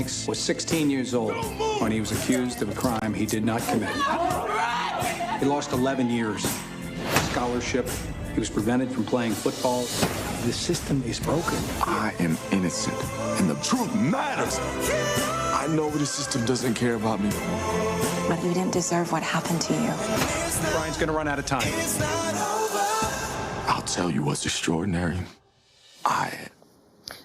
Banks was 16 years old when he was accused of a crime he did not commit. He lost 11 years. Scholarship. He was prevented from playing football. The system is broken. I am innocent, and the truth matters. I know the system doesn't care about me. But you didn't deserve what happened to you. Brian's going to run out of time. I'll tell you what's extraordinary.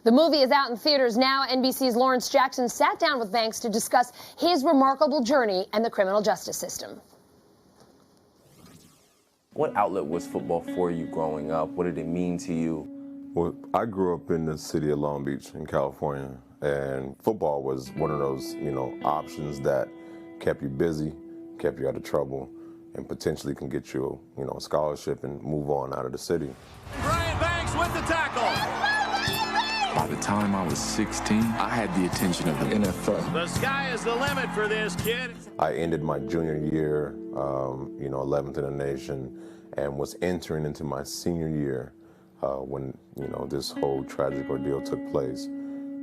The movie is out in theaters now. NBC's Lawrence Jackson sat down with Banks to discuss his remarkable journey and the criminal justice system. What outlet was football for you growing up? What did it mean to you? Well, I grew up in the city of Long Beach in California, and football was one of those, options that kept you busy, kept you out of trouble, and potentially can get you, a scholarship and move on out of the city. Brian Banks with the tackle. By the time I was 16, I had the attention of the NFL. The sky is the limit for this kid. I ended my junior year, 11th in the nation, and was entering into my senior year when, this whole tragic ordeal took place.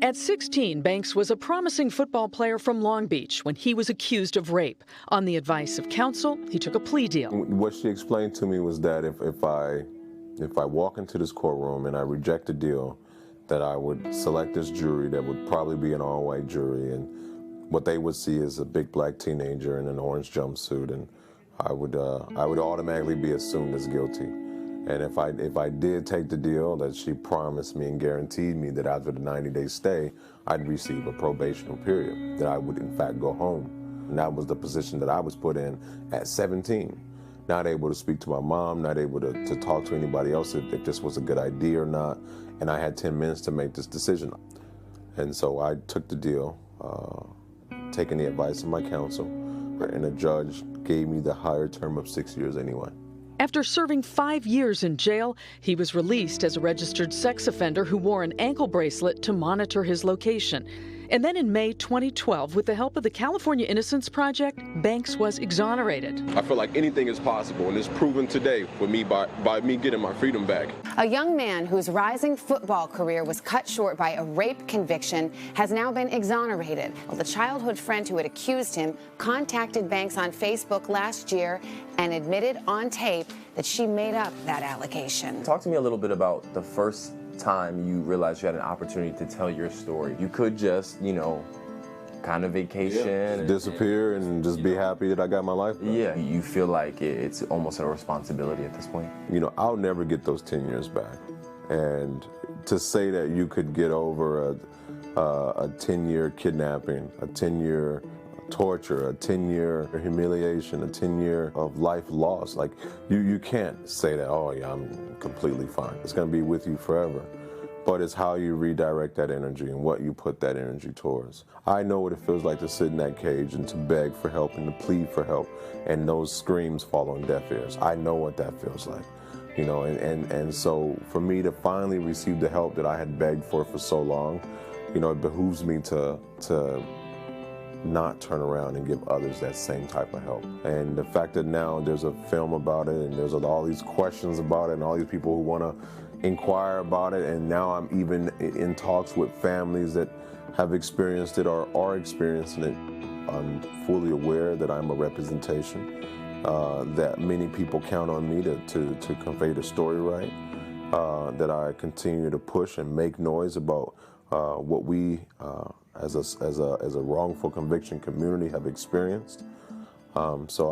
At 16, Banks was a promising football player from Long Beach when he was accused of rape. On the advice of counsel, he took a plea deal. What she explained to me was that if I walk into this courtroom and I reject the deal, that I would select this jury that would probably be an all-white jury, and what they would see is a big black teenager in an orange jumpsuit, and I would automatically be assumed as guilty. And if I did take the deal, that she promised me and guaranteed me that after the 90-day stay, I'd receive a probational period, that I would in fact go home. And that was the position that I was put in at 17. Not able to speak to my mom, not able to talk to anybody else if this was a good idea or not. And I had 10 minutes to make this decision. And so I took the deal, taking the advice of my counsel, and the judge gave me the higher term of 6 years anyway. After serving 5 years in jail, he was released as a registered sex offender who wore an ankle bracelet to monitor his location. And then in May 2012, with the help of the California Innocence Project, Banks was exonerated. I feel like anything is possible, and it's proven today for me by me getting my freedom back. A young man whose rising football career was cut short by a rape conviction has now been exonerated. Well, the childhood friend who had accused him contacted Banks on Facebook last year and admitted on tape that she made up that allegation. Talk to me a little bit about the first time you realized you had an opportunity to tell your story. You could just, kind of vacation. Disappear and just be happy that I got my life back. Yeah, you feel like it's almost a responsibility at this point? I'll never get those 10 years back. And to say that you could get over a 10-year kidnapping, a 10-year torture, a 10-year humiliation, a 10-year of life lost. Like, you can't say that, oh yeah, I'm completely fine. It's gonna be with you forever. But it's how you redirect that energy and what you put that energy towards. I know what it feels like to sit in that cage and to beg for help and to plead for help, and those screams fall on deaf ears. I know what that feels like. And so for me to finally receive the help that I had begged for so long, it behooves me to not turn around and give others that same type of help. And the fact that now there's a film about it, and there's all these questions about it, and all these people who want to inquire about it, and now I'm even in talks with families that have experienced it or are experiencing it. I'm fully aware that I'm a representation, that many people count on me to convey the story right, that I continue to push and make noise about what we as a wrongful conviction community have experienced. So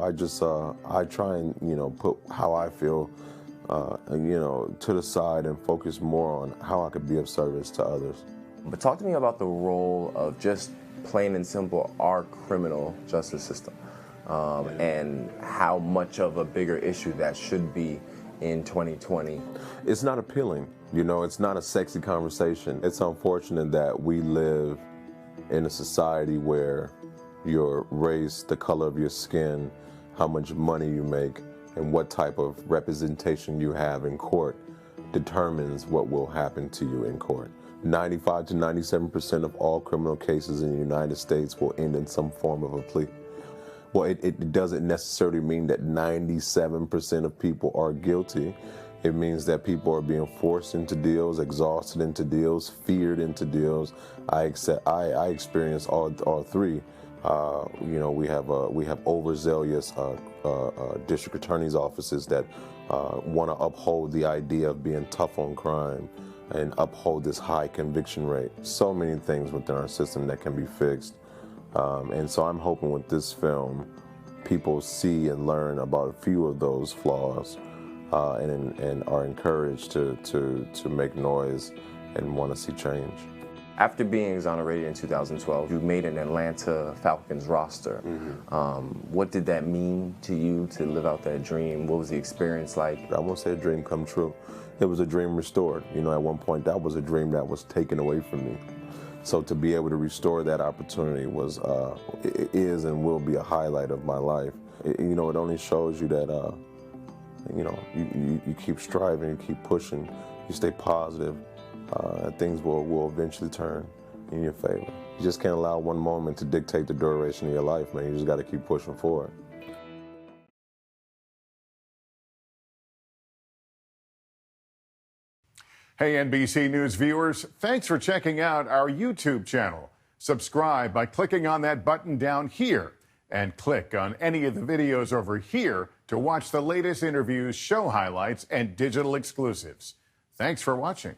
I try and put how I feel to the side and focus more on how I could be of service to others. But talk to me about the role of just plain and simple our criminal justice system, and how much of a bigger issue that should be in 2020. It's not appealing, it's not a sexy conversation. It's unfortunate that we live in a society where your race, the color of your skin, how much money you make, and what type of representation you have in court determines what will happen to you in court. 95 to 97% of all criminal cases in the United States will end in some form of a plea. Well, it doesn't necessarily mean that 97% of people are guilty. It means that people are being forced into deals, exhausted into deals, feared into deals. I experience all three. We have overzealous district attorney's offices that want to uphold the idea of being tough on crime and uphold this high conviction rate. So many things within our system that can be fixed. And so I'm hoping with this film, people see and learn about a few of those flaws and are encouraged to make noise and want to see change. After being exonerated in 2012, you made an Atlanta Falcons roster. What did that mean to you to live out that dream? What was the experience like? I won't say a dream come true. It was a dream restored. You know, at one point that was a dream that was taken away from me. So to be able to restore that opportunity is and will be a highlight of my life. It only shows you that, you keep striving, you keep pushing, you stay positive, things will eventually turn in your favor. You just can't allow one moment to dictate the duration of your life, man. You just got to keep pushing forward. Hey, NBC News viewers, thanks for checking out our YouTube channel. Subscribe by clicking on that button down here and click on any of the videos over here to watch the latest interviews, show highlights, and digital exclusives. Thanks for watching.